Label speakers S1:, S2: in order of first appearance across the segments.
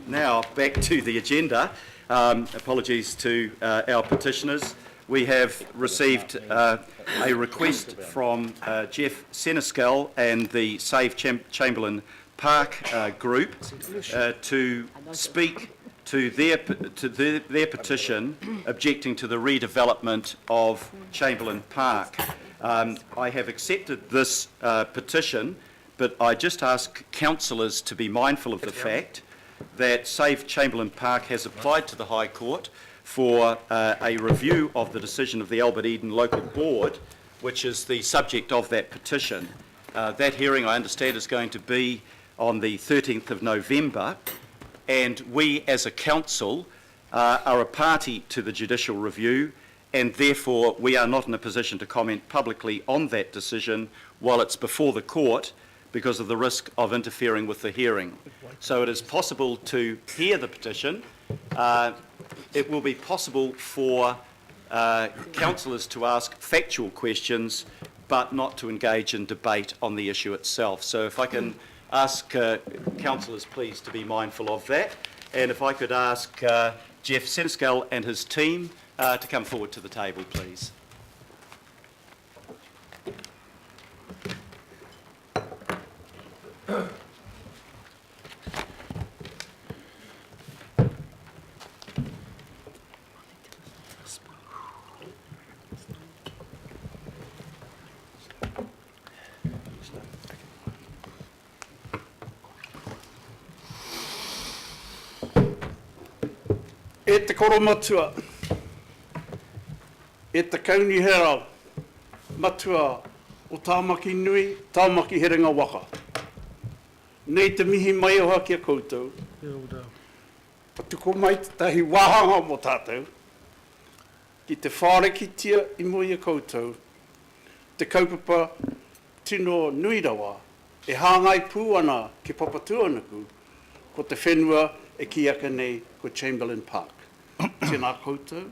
S1: Now back to the agenda. Apologies to our petitioners. We have received a request from Jeff Seneschal and the Save Chamberlain Park group to speak to their petition objecting to the redevelopment of Chamberlain Park. I have accepted this petition, but I just ask councillors to be mindful of the fact that Save Chamberlain Park has applied to the High Court for a review of the decision of the Albert Eden Local Board, which is the subject of that petition. That hearing, I understand, is going to be on the 13th of November, and we as a council are a party to the judicial review, and therefore we are not in a position to comment publicly on that decision while it's before the court, because of the risk of interfering with the hearing. So it is possible to hear the petition. It will be possible for councillors to ask factual questions, but not to engage in debate on the issue itself. So if I can ask councillors please to be mindful of that, and if I could ask Jeff Seneschal and his team to come forward to the table, please.
S2: E te koro matua, e te kauni hera, matua o tāmaki nui, tāmaki herenga waka. Nei te mihi mai oha ki a koutou, patuko mai te tahi wahanga mo tātou, ki te whārekitia i mo i a koutou, te kaupapa tino nui rawa, e hāngai pū ana ki papatuanaku, ko te whenua e ki aka nei ko Chamberlain Park. Tēnā koutou,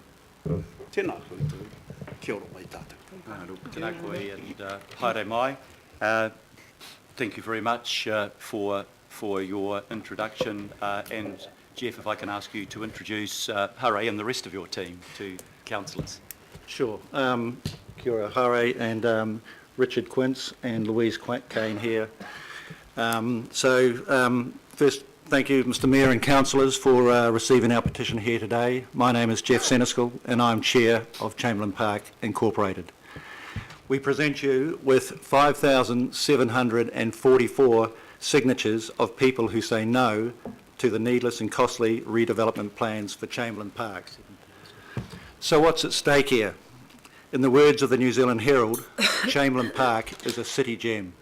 S2: kia ora mai tātou.
S1: Tēnā koe and haere mai. Thank you very much for your introduction, and Jeff, if I can ask you to introduce Hare and the rest of your team to councillors.
S3: Sure. Kia ora, Hare and Richard Quince and Louise Kane here. First, thank you, Mr Mayor and councillors, for receiving our petition here today. My name is Jeff Seneschal and I'm Chair of Chamberlain Park Incorporated. We present you with 5,744 signatures of people who say no to the needless and costly redevelopment plans for Chamberlain Park. So what's at stake here? In the words of the New Zealand Herald, Chamberlain Park is a city gem.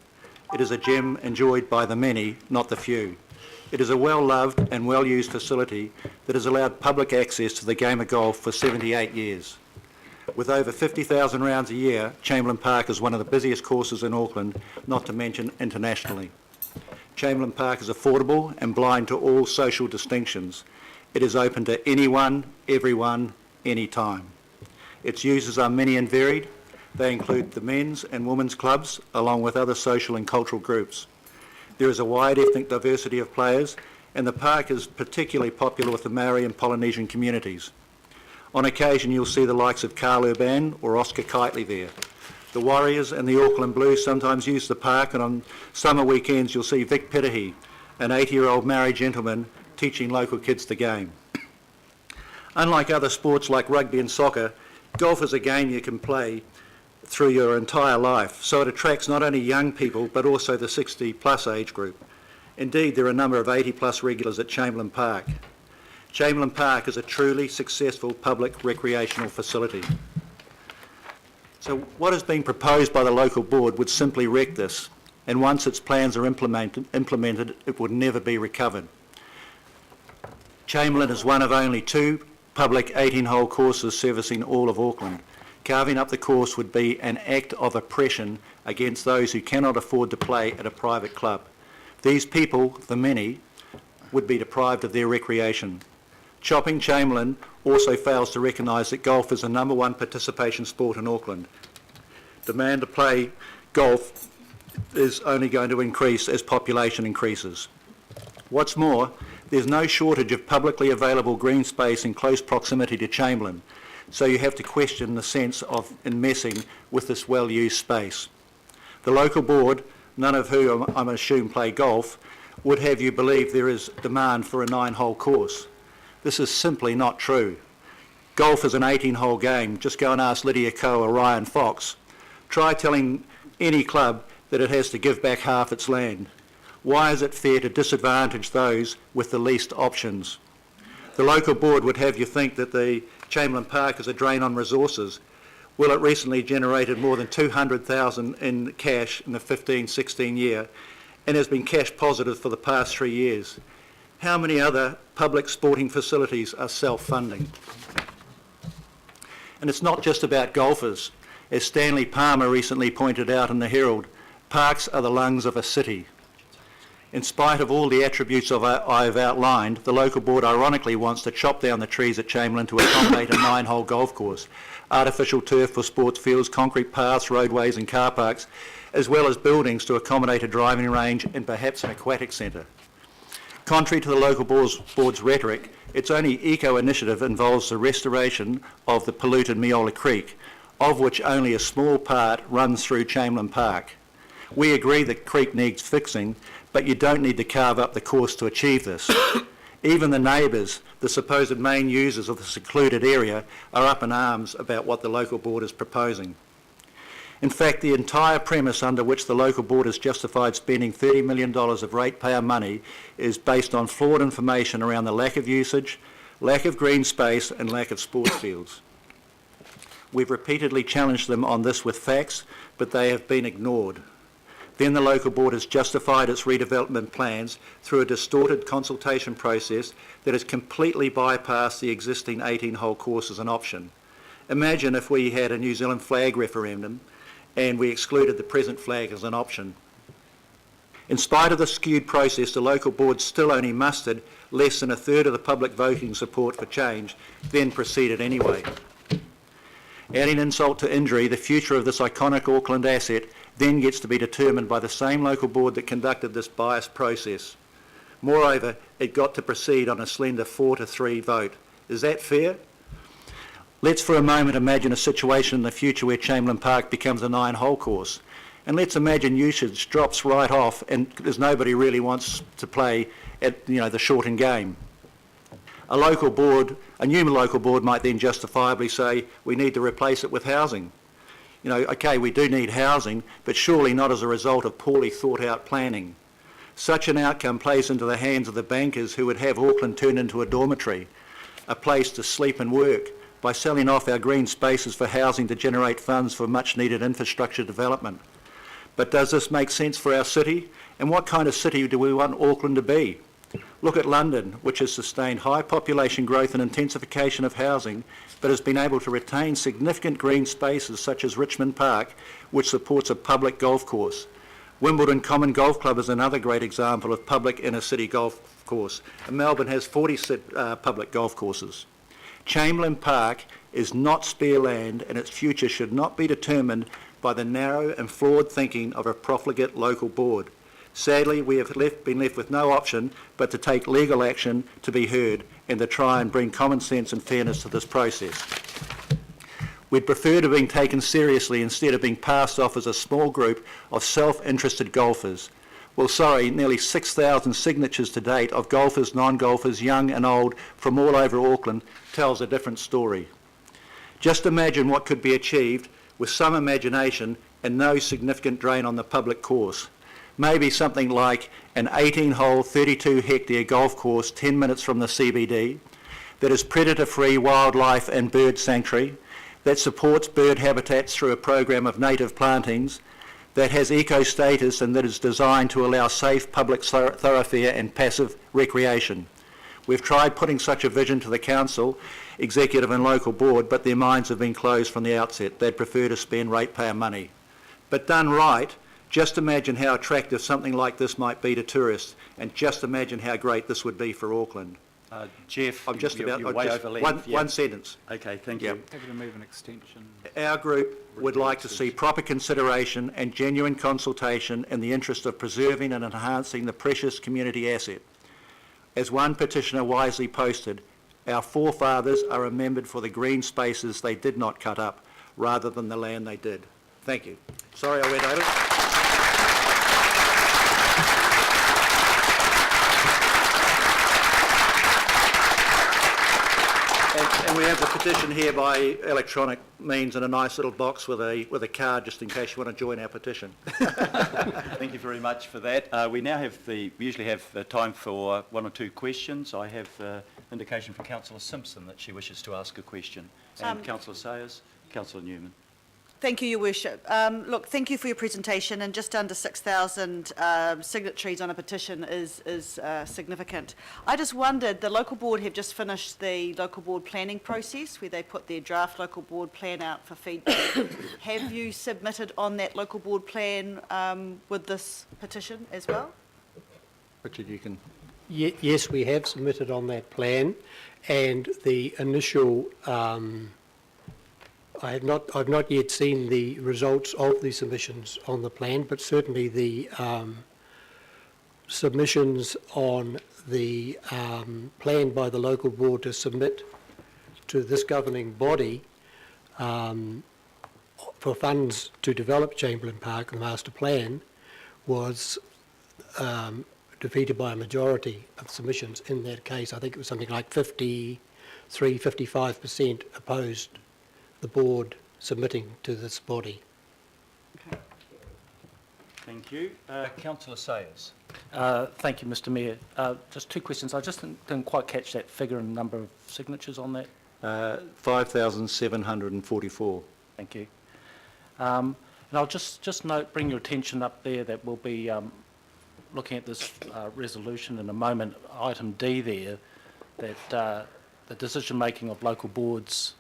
S3: It is a gem enjoyed by the many, not the few. It is a well-loved and well-used facility that has allowed public access to the game of golf for 78 years. With over 50,000 rounds a year, Chamberlain Park is one of the busiest courses in Auckland, not to mention internationally. Chamberlain Park is affordable and blind to all social distinctions. It is open to anyone, everyone, anytime. Its users are many and varied. They include the men's and women's clubs, along with other social and cultural groups. There is a wide ethnic diversity of players, and the park is particularly popular with the Maori and Polynesian communities. On occasion, you'll see the likes of Carl Urban or Oscar Kitely there. The Warriors and the Auckland Blues sometimes use the park, and on summer weekends you'll see Vic Pitahi, an 80-year-old Maori gentleman, teaching local kids the game. Unlike other sports like rugby and soccer, golf is a game you can play through your entire life, so it attracts not only young people but also the 60-plus age group. Indeed, there are a number of 80-plus regulars at Chamberlain Park. Chamberlain Park is a truly successful public recreational facility. So what has been proposed by the local board would simply wreck this, and once its plans are implemented, it would never be recovered. Chamberlain is one of only 2 public 18-hole courses servicing all of Auckland. Carving up the course would be an act of oppression against those who cannot afford to play at a private club. These people, the many, would be deprived of their recreation. Chopping Chamberlain also fails to recognise that golf is the #1 participation sport in Auckland. Demand to play golf is only going to increase as population increases. What's more, There's no shortage of publicly available green space in close proximity to Chamberlain, so you have to question the sense of in messing with this well-used space. The local board, none of whom I'm assume play golf, would have you believe there is demand for a 9-hole course. This is simply not true. Golf is an 18-hole game. Just go and ask Lydia Coe or Ryan Fox. Try telling any club that it has to give back half its land. Why is it fair to disadvantage those with the least options? The local board would have you think that the Chamberlain Park is a drain on resources. Well, it recently generated more than $200,000 in cash in the 15-16 year and has been cash positive for the past 3 years. How many other public sporting facilities are self-funding? And it's not just about golfers. As Stanley Palmer recently pointed out in the Herald, parks are the lungs of a city. In spite of all the attributes I've outlined, the local board ironically wants to chop down the trees at Chamberlain to accommodate a 9-hole golf course, artificial turf for sports fields, concrete paths, roadways and car parks, as well as buildings to accommodate a driving range and perhaps an aquatic centre. Contrary to the local board's rhetoric, its only eco-initiative involves the restoration of the polluted Meola Creek, of which only a small part runs through Chamberlain Park. We agree the creek needs fixing, but you don't need to carve up the course to achieve this. Even the neighbours, the supposed main users of the secluded area, are up in arms about what the local board is proposing. In fact, the entire premise under which the local board has justified spending $30 million of ratepayer money is based on flawed information around the lack of usage, lack of green space and lack of sports fields. We've repeatedly challenged them on this with facts, but they have been ignored. Then the local board has justified its redevelopment plans through a distorted consultation process that has completely bypassed the existing 18-hole course as an option. Imagine if we had a New Zealand flag referendum and we excluded the present flag as an option. In spite of the skewed process, the local board still only mustered less than a third of the public voting support for change, then proceeded anyway. Adding insult to injury, the future of this iconic Auckland asset then gets to be determined by the same local board that conducted this biased process. Moreover, it got to proceed on a slender 4-3 vote. Is that fair? Let's for a moment imagine a situation in the future where Chamberlain Park becomes a 9-hole course. And let's imagine usage drops right off and there's nobody really wants to play at the shortened game. A new local board might then justifiably say we need to replace it with housing. Okay, we do need housing, but surely not as a result of poorly thought out planning. Such an outcome plays into the hands of the bankers who would have Auckland turned into a dormitory, a place to sleep and work, by selling off our green spaces for housing to generate funds for much needed infrastructure development. But does this make sense for our city? And what kind of city do we want Auckland to be? Look at London, which has sustained high population growth and intensification of housing, but has been able to retain significant green spaces such as Richmond Park, which supports a public golf course. Wimbledon Common Golf Club is another great example of public inner city golf course, and Melbourne has 40 public golf courses. Chamberlain Park is not spare land, and its future should not be determined by the narrow and flawed thinking of a profligate local board. Sadly, we have been left with no option but to take legal action to be heard and to try and bring common sense and fairness to this process. We'd prefer to be taken seriously instead of being passed off as a small group of self-interested golfers. Well, sorry, nearly 6,000 signatures to date of golfers, non-golfers, young and old from all over Auckland tells a different story. Just imagine what could be achieved with some imagination and no significant drain on the public course. Maybe something like an 18-hole, 32-hectare golf course 10 minutes from the CBD that is predator-free wildlife and bird sanctuary, that supports bird habitats through a program of native plantings, that has eco-status and that is designed to allow safe public thoroughfare and passive recreation. We've tried putting such a vision to the council, executive and local board, but their minds have been closed from the outset. They'd prefer to spend ratepayer money. But done right, just imagine how attractive something like this might be to tourists, and just imagine how great this would be for Auckland.
S1: Jeff,
S3: I'm just
S1: you're way over length.
S3: One sentence.
S1: Okay, thank you.
S4: Happy to move an extension.
S3: Our group would like to see proper consideration and genuine consultation in the interest of preserving and enhancing the precious community asset. As one petitioner wisely posted, our forefathers are remembered for the green spaces they did not cut up, rather than the land they did. Thank you. Sorry I went over. And we have the petition here by electronic means in a nice little box with a card, just in case you want to join our petition.
S1: Thank you very much for that. We usually have time for one or two questions. I have indication from Councillor Simpson that she wishes to ask a question. And Councillor Sayers, Councillor Newman.
S4: Thank you, Your Worship. Look, thank you for your presentation, and just under 6,000 signatories on a petition is significant. I just wondered, the local board have just finished the local board planning process where they put their draft local board plan out for feedback. Have you submitted on that local board plan with this petition as well?
S3: Richard, you can...
S5: Yes, we have submitted on that plan, and the initial I've not yet seen the results of the submissions on the plan, but certainly the submissions on the plan by the local board to submit to this governing body for funds to develop Chamberlain Park, the master plan, was defeated by a majority of submissions in that case. I think it was something like 55% opposed the board submitting to this body.
S1: Okay. Thank you. Councillor Sayers.
S6: Thank you, Mr Mayor. Just two questions. I just didn't quite catch that figure and number of signatures on that.
S3: 5,744.
S6: Thank you. And I'll just bring your attention up there that we'll be looking at this resolution in a moment, item D there, that the decision-making of local boards,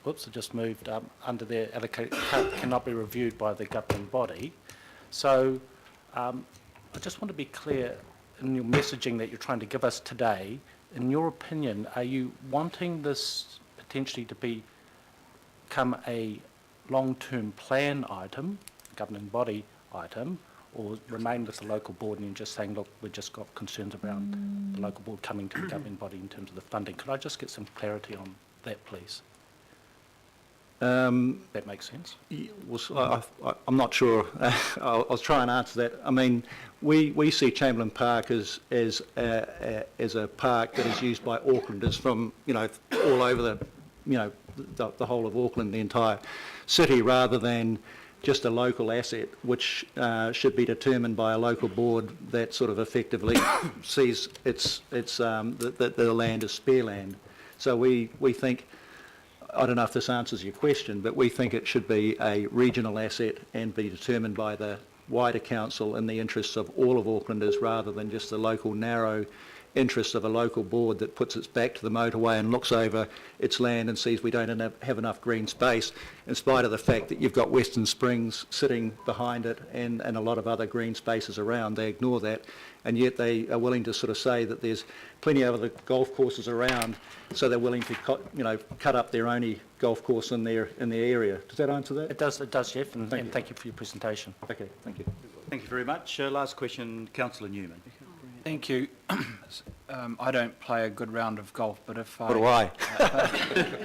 S6: whoops, I just moved under their allocate cannot be reviewed by the governing body. So I just want to be clear in your messaging that you're trying to give us today. In your opinion, are you wanting this potentially to become a long-term plan item, governing body item, or remain with the local board and you're just saying, look, we've just got concerns around the local board coming to the governing body in terms of the funding? Could I just get some clarity on that, please? That makes sense.
S3: I'm not sure. I'll try and answer that. I mean, we see Chamberlain Park as a park that is used by Aucklanders from all over the whole of Auckland, the entire city, rather than just a local asset which should be determined by a local board that sort of effectively sees the land as spare land. So we think, I don't know if this answers your question, but we think it should be a regional asset and be determined by the wider council in the interests of all of Aucklanders rather than just the local narrow interests of a local board that puts its back to the motorway and looks over its land and sees we don't have enough green space, in spite of the fact that you've got Western Springs sitting behind it and a lot of other green spaces around. They ignore that, and yet they are willing to sort of say that there's plenty of other golf courses around, so they're willing to cut up their only golf course in their area. Does that answer that?
S6: It does, Jeff, and thank you for your presentation.
S3: Okay, thank you.
S1: Thank you very much. Last question, Councillor Newman.
S7: Thank you. I don't play a good round of golf, but if
S3: What do I?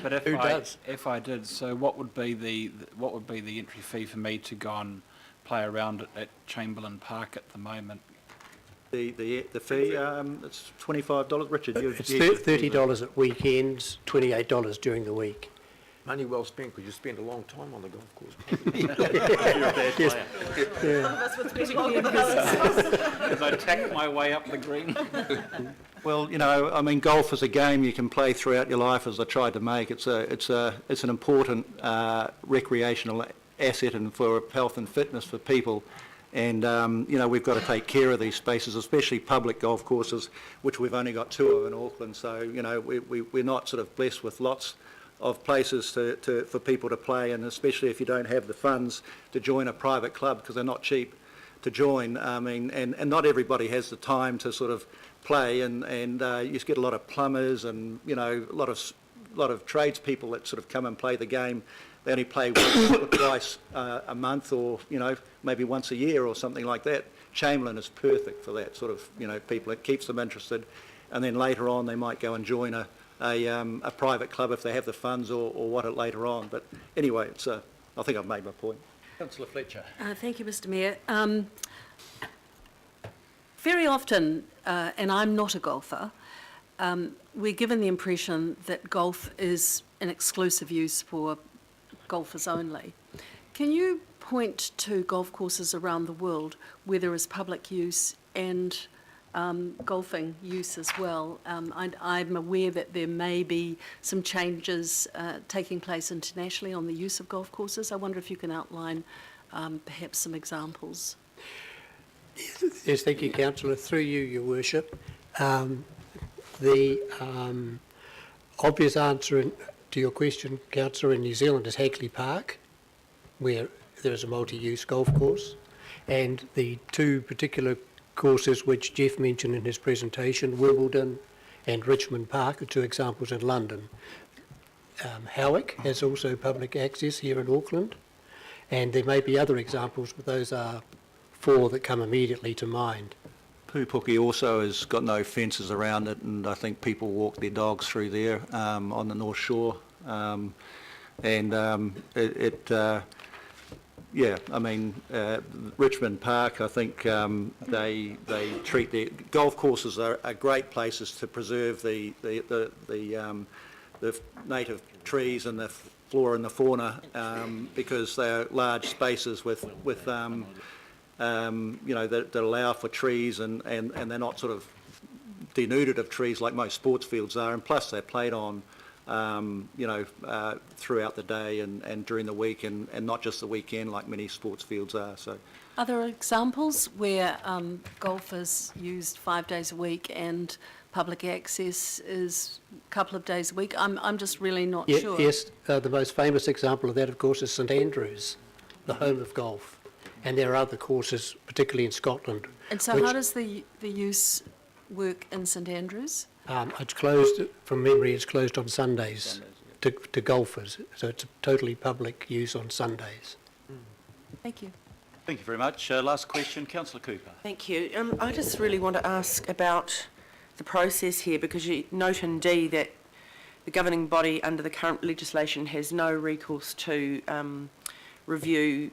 S7: but if
S6: Who
S7: I
S6: does?
S7: if I did, so what would be the entry fee for me to go and play around at Chamberlain Park at the moment?
S3: The fee, it's $25. Richard,
S5: It's $30 at weekends, $28 during the week.
S8: Money well spent, because you spend a long time on the golf course.
S6: As I tack my way up the green.
S3: Well, I mean, golf is a game you can play throughout your life, as I tried to make. It's an important recreational asset and for health and fitness for people. And, we've got to take care of these spaces, especially public golf courses, which we've only got 2 of in Auckland. So, we're not sort of blessed with lots of places for people to play, and especially if you don't have the funds to join a private club, because they're not cheap to join. I mean, and not everybody has the time to sort of play, and you just get a lot of plumbers and a lot of tradespeople that sort of come and play the game. They only play once or twice a month, or maybe once a year or something like that, Chamberlain is perfect for that sort of, people. It keeps them interested, and then later on they might go and join a private club if they have the funds or what later on. But anyway, I think I've made my point.
S1: Councillor Fletcher.
S9: Thank you, Mr Mayor. Very often, and I'm not a golfer, we're given the impression that golf is an exclusive use for golfers only. Can you point to golf courses around the world where there is public use and golfing use as well? I'm aware that there may be some changes taking place internationally on the use of golf courses. I wonder if you can outline perhaps some examples.
S5: Yes, thank you, Councillor. Through you, Your Worship. The obvious answer to your question, Councillor, in New Zealand is Hagley Park, where there is a multi-use golf course, and the two particular courses which Jeff mentioned in his presentation, Wimbledon and Richmond Park, are two examples in London. Howick has also public access here in Auckland, and there may be other examples, but those are four that come immediately to mind.
S3: Pupuki also has got no fences around it, and I think people walk their dogs through there on the North Shore. Richmond Park, I think they treat their golf courses are great places to preserve the native trees and the flora and the fauna because they are large spaces with that allow for trees and they're not sort of denuded of trees like most sports fields are, and plus they're played on throughout the day and during the week and not just the weekend like many sports fields are. So,
S9: are there examples where golf is used 5 days a week and public access is a couple of days a week? I'm just really not sure.
S5: Yes, the most famous example of that, of course, is St Andrews, the home of golf. And there are other courses, particularly in Scotland.
S9: And so how does the use work in St Andrews?
S5: It's closed, from memory, it's closed on Sundays to golfers. So it's totally public use on Sundays.
S9: Thank you.
S1: Thank you very much. Last question, Councillor Cooper.
S10: Thank you. I just really want to ask about the process here, because you note in D that the governing body under the current legislation has no recourse to review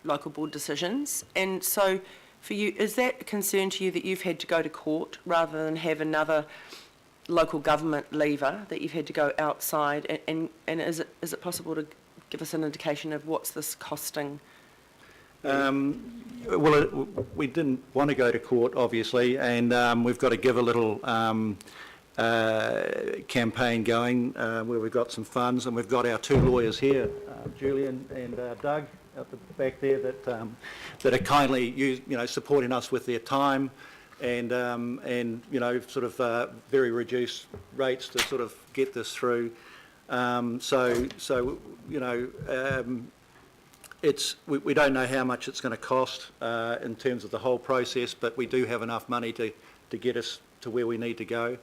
S10: local board decisions, and so for you, is that a concern to you that you've had to go to court rather than have another local government lever that you've had to go outside, and is it possible to give us an indication of what's this costing?
S3: We didn't want to go to court, obviously, and we've got to give a little campaign going where we've got some funds, and we've got our two lawyers here, Julian and Doug, at the back there that are kindly supporting us with their time and sort of very reduced rates to sort of get this through. We don't know how much it's going to cost in terms of the whole process, but we do have enough money to get us to where we need to go.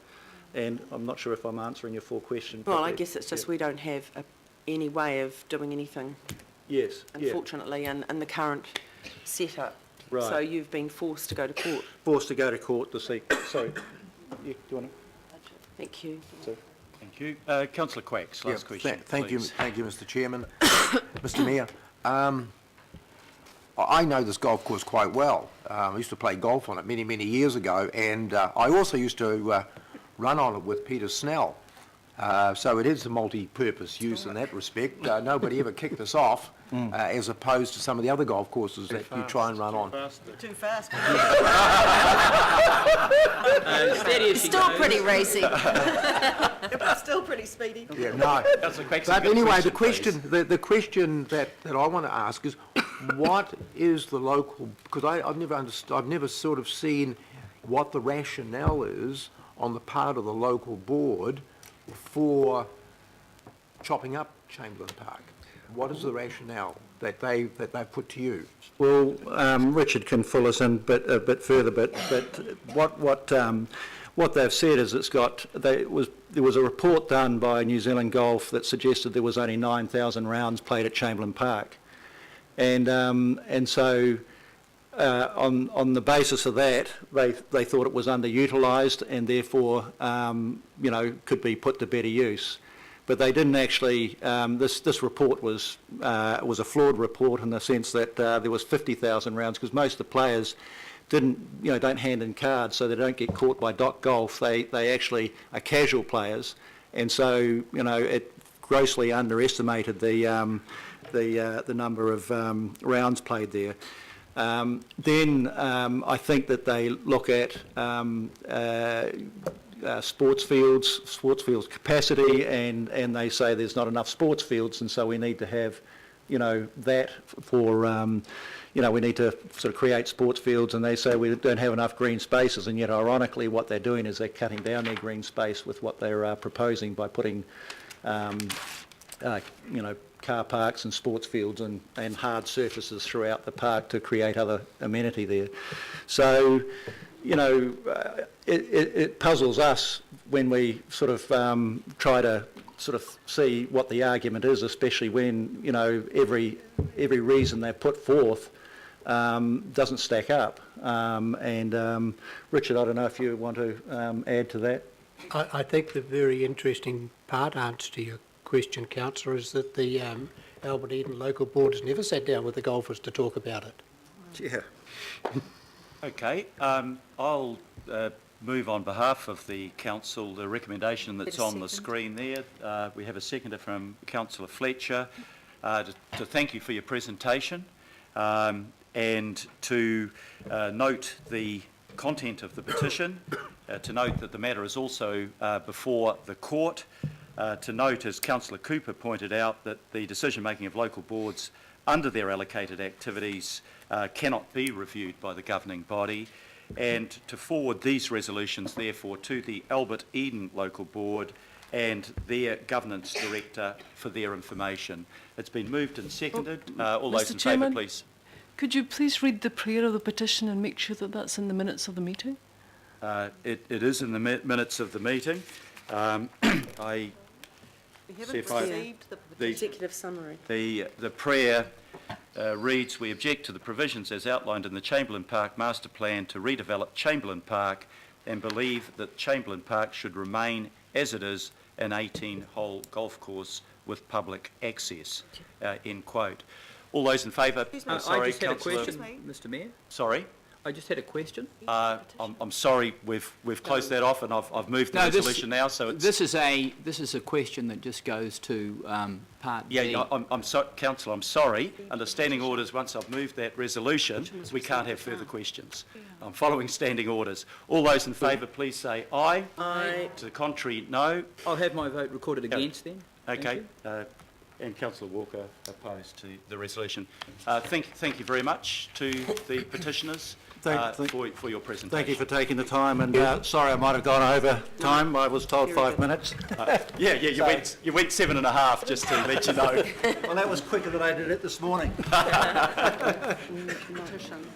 S3: And I'm not sure if I'm answering your full question.
S10: Well, I guess it's just we don't have any way of doing anything.
S3: Yes.
S10: Unfortunately, in the current setup.
S3: Right.
S10: So you've been forced to go to court.
S3: Forced to go to court to seek. Sorry. Do you want to?
S10: Thank you.
S3: Sorry.
S1: Thank you. Councillor Quacks, last question.
S8: Thank you,
S1: please.
S8: Mr. Chairman. Mr. Mayor, I know this golf course quite well. I used to play golf on it many, many years ago, and I also used to run on it with Peter Snell. So it is a multi-purpose use in that respect. Nobody ever kicked us off, as opposed to some of the other golf courses that you try and run on.
S4: Too fast.
S9: Still pretty racy.
S4: But still pretty speedy.
S8: Yeah, no. But anyway, the question that I want to ask is, what is the local? Because I've never understood. I've never sort of seen what the rationale is on the part of the local board for chopping up Chamberlain Park. What is the rationale that they put to you?
S3: Well, Richard can fill us in a bit further, but what they've said is there was a report done by New Zealand Golf that suggested there was only 9,000 rounds played at Chamberlain Park, and so on the basis of that, they thought it was underutilised and therefore, could be put to better use. But they didn't actually. This report was a flawed report in the sense that there was 50,000 rounds, because most of the players don't hand in cards, so they don't get caught by dot golf. They actually are casual players, and so it grossly underestimated the number of rounds played there. Then I think that they look at sports fields capacity, and they say there's not enough sports fields, and so we need to have, that for, we need to sort of create sports fields, and they say we don't have enough green spaces, and yet ironically what they're doing is they're cutting down their green space with what they're proposing by putting, car parks and sports fields and hard surfaces throughout the park to create other amenity there. So, it puzzles us when we sort of try to sort of see what the argument is, especially when, every reason they put forth doesn't stack up. Richard, I don't know if you want to add to that.
S5: I think the very interesting answer to your question, Councillor, is that the Albert Eden Local Board has never sat down with the golfers to talk about it.
S3: Yeah.
S1: Okay, I'll move on behalf of the council the recommendation that's on the screen there. We have a seconder from Councillor Fletcher to thank you for your presentation and to note the content of the petition, to note that the matter is also before the court, to note, as Councillor Cooper pointed out, that the decision-making of local boards under their allocated activities cannot be reviewed by the governing body, and to forward these resolutions therefore to the Albert Eden Local Board and their governance director for their information. It's been moved and seconded. All those in favour, please.
S11: Could you please read the prayer of the petition and make sure that that's in the minutes of the meeting?
S1: It is in the minutes of the meeting. I
S4: We haven't received the
S10: Executive summary.
S1: The prayer reads, "We object to the provisions as outlined in the Chamberlain Park Master Plan to redevelop Chamberlain Park and believe that Chamberlain Park should remain as it is, an 18-hole golf course with public access." End quote. All those in favour?
S12: I just had a question, Mr Mayor.
S1: Sorry?
S12: I just had a question.
S1: I'm sorry, we've closed that off, and I've moved the resolution now. So it's,
S12: this is a question that just goes to part D.
S1: Yeah, I'm sorry, Councillor. I'm sorry. Under standing orders, once I've moved that resolution, we can't have further questions. I'm following standing orders. All those in favour, please say aye.
S10: Aye.
S1: To the contrary, no.
S12: I'll have my vote recorded against then.
S1: Okay. And Councillor Walker opposed to the resolution. Thank you very much to the petitioners for your presentation.
S3: Thank you for taking the time, and sorry I might have gone over time. I was told 5 minutes.
S1: You went 7.5, just to let you know.
S3: Well, that was quicker than I did it this morning.
S4: petition.